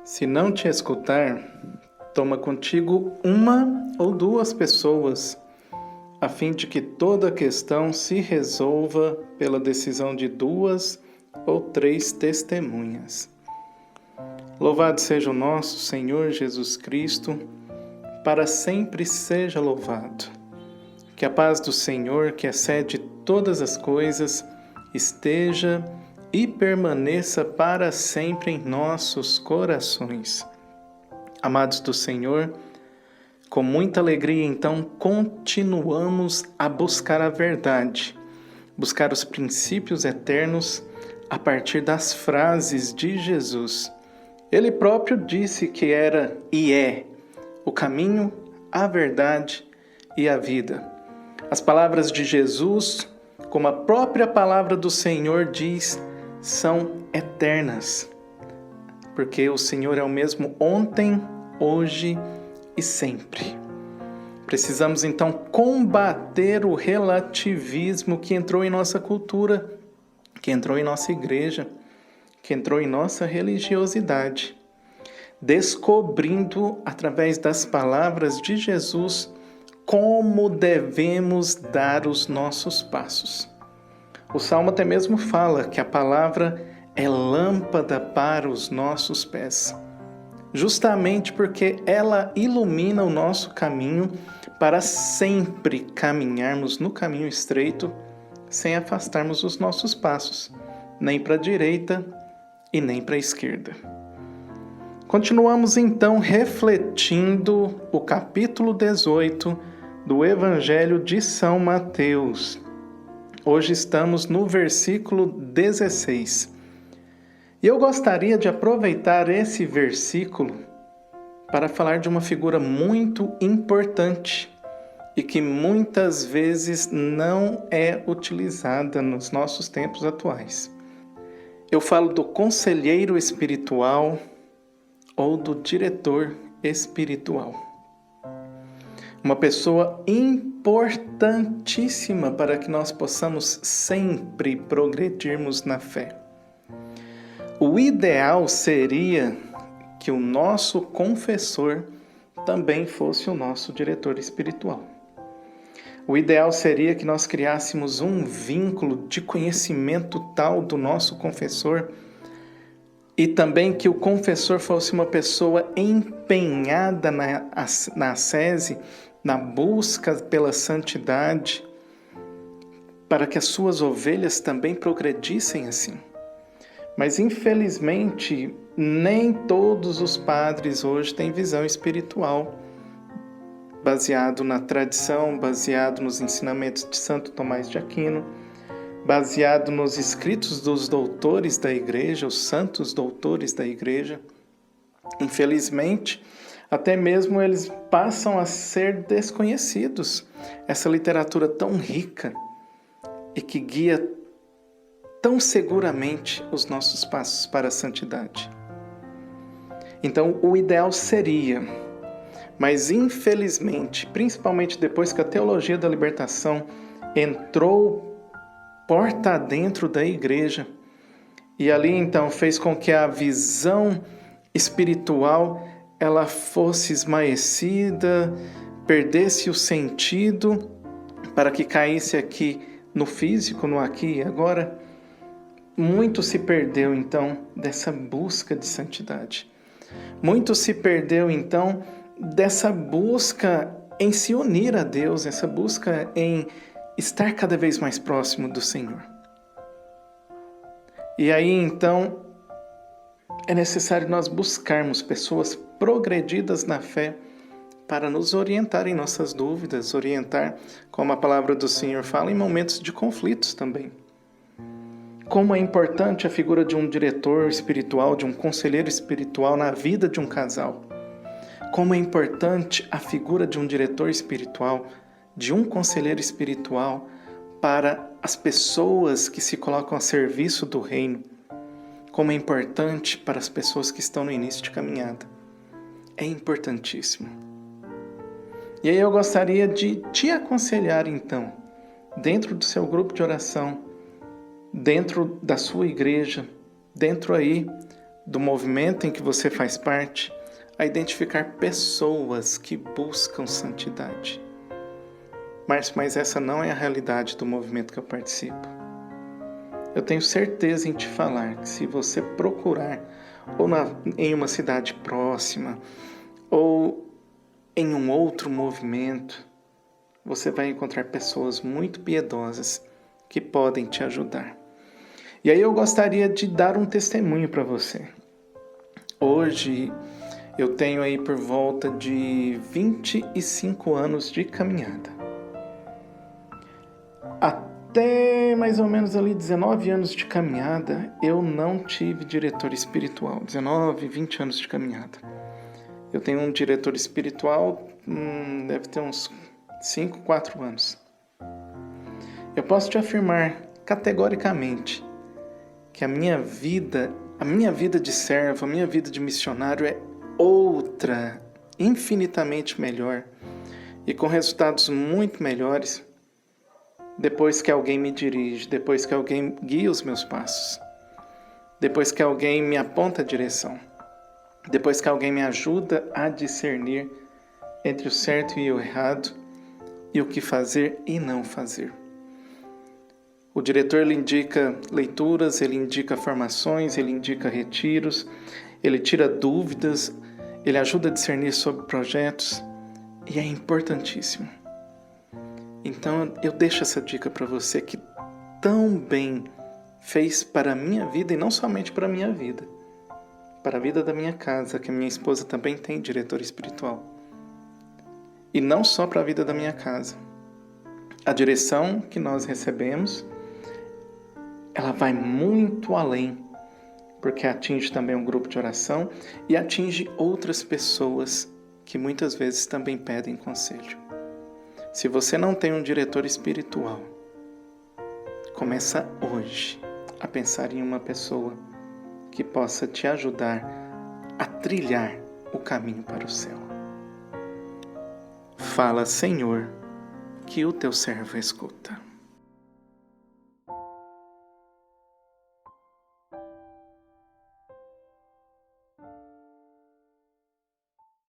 Se não te escutar, toma contigo uma ou duas pessoas, a fim de que toda questão se resolva pela decisão de 2 ou 3 testemunhas. Louvado seja o nosso Senhor Jesus Cristo, para sempre seja louvado. Que a paz do Senhor, que excede todas as coisas, esteja e permaneça para sempre em nossos corações. Amados do Senhor, com muita alegria, então, continuamos a buscar a verdade, buscar os princípios eternos a partir das frases de Jesus. Ele próprio disse que era e é o caminho, a verdade e a vida. As palavras de Jesus, como a própria palavra do Senhor diz, são eternas, porque o Senhor é o mesmo ontem, hoje e sempre. Precisamos então combater o relativismo que entrou em nossa cultura, que entrou em nossa igreja, que entrou em nossa religiosidade, descobrindo através das palavras de Jesus como devemos dar os nossos passos. O Salmo até mesmo fala que a palavra é lâmpada para os nossos pés, justamente porque ela ilumina o nosso caminho para sempre caminharmos no caminho estreito, sem afastarmos os nossos passos, nem para a direita e nem para a esquerda. Continuamos então refletindo o capítulo 18 do Evangelho de São Mateus. Hoje estamos no versículo 16. E eu gostaria de aproveitar esse versículo para falar de uma figura muito importante e que muitas vezes não é utilizada nos nossos tempos atuais. Eu falo do conselheiro espiritual ou do diretor espiritual. Uma pessoa importantíssima para que nós possamos sempre progredirmos na fé. O ideal seria que o nosso confessor também fosse o nosso diretor espiritual. O ideal seria que nós criássemos um vínculo de conhecimento tal do nosso confessor e também que o confessor fosse uma pessoa empenhada na ascese, na busca pela santidade, para que as suas ovelhas também progredissem assim. Mas, infelizmente, nem todos os padres hoje têm visão espiritual, baseado na tradição, baseado nos ensinamentos de Santo Tomás de Aquino, baseado nos escritos dos doutores da igreja, os santos doutores da igreja. Infelizmente, até mesmo eles passam a ser desconhecidos. Essa literatura tão rica e que guia tão seguramente os nossos passos para a santidade. Então, o ideal seria, mas infelizmente, principalmente depois que a teologia da libertação entrou porta dentro da igreja, e ali então fez com que a visão espiritual ela fosse esmaecida, perdesse o sentido, para que caísse aqui no físico, no aqui e agora. Muito se perdeu então dessa busca de santidade. Muito se perdeu então dessa busca em se unir a Deus, essa busca em estar cada vez mais próximo do Senhor. E aí então é necessário nós buscarmos pessoas progredidas na fé para nos orientar em nossas dúvidas, orientar, como a palavra do Senhor fala, em momentos de conflitos também. Como é importante a figura de um diretor espiritual, de um conselheiro espiritual na vida de um casal. Como é importante a figura de um diretor espiritual, de um conselheiro espiritual para as pessoas que se colocam a serviço do reino. Como é importante para as pessoas que estão no início de caminhada. É importantíssimo. E aí eu gostaria de te aconselhar então, dentro do seu grupo de oração, dentro da sua igreja, dentro aí do movimento em que você faz parte a identificar pessoas que buscam santidade. Mas essa não é a realidade do movimento que eu participo. Eu tenho certeza em te falar que se você procurar em uma cidade próxima ou em um outro movimento, você vai encontrar pessoas muito piedosas que podem te ajudar. E aí eu gostaria de dar um testemunho para você. Hoje eu tenho aí por volta de 25 anos de caminhada. Até mais ou menos ali 19 anos de caminhada, eu não tive diretor espiritual. 19, 20 anos de caminhada. Eu tenho um diretor espiritual, deve ter uns 5, 4 anos. Eu posso te afirmar categoricamente que a minha vida de servo, a minha vida de missionário é outra, infinitamente melhor e com resultados muito melhores depois que alguém me dirige, depois que alguém guia os meus passos, depois que alguém me aponta a direção, depois que alguém me ajuda a discernir entre o certo e o errado e o que fazer e não fazer. O diretor ele indica leituras, ele indica formações, ele indica retiros, ele tira dúvidas, ele ajuda a discernir sobre projetos e é importantíssimo. Então eu deixo essa dica para você que tão bem fez para a minha vida e não somente para a minha vida, para a vida da minha casa, que a minha esposa também tem diretor espiritual. E não só para a vida da minha casa. A direção que nós recebemos, ela vai muito além, porque atinge também um grupo de oração e atinge outras pessoas que muitas vezes também pedem conselho. Se você não tem um diretor espiritual, começa hoje a pensar em uma pessoa que possa te ajudar a trilhar o caminho para o céu. Fala, Senhor, que o teu servo escuta.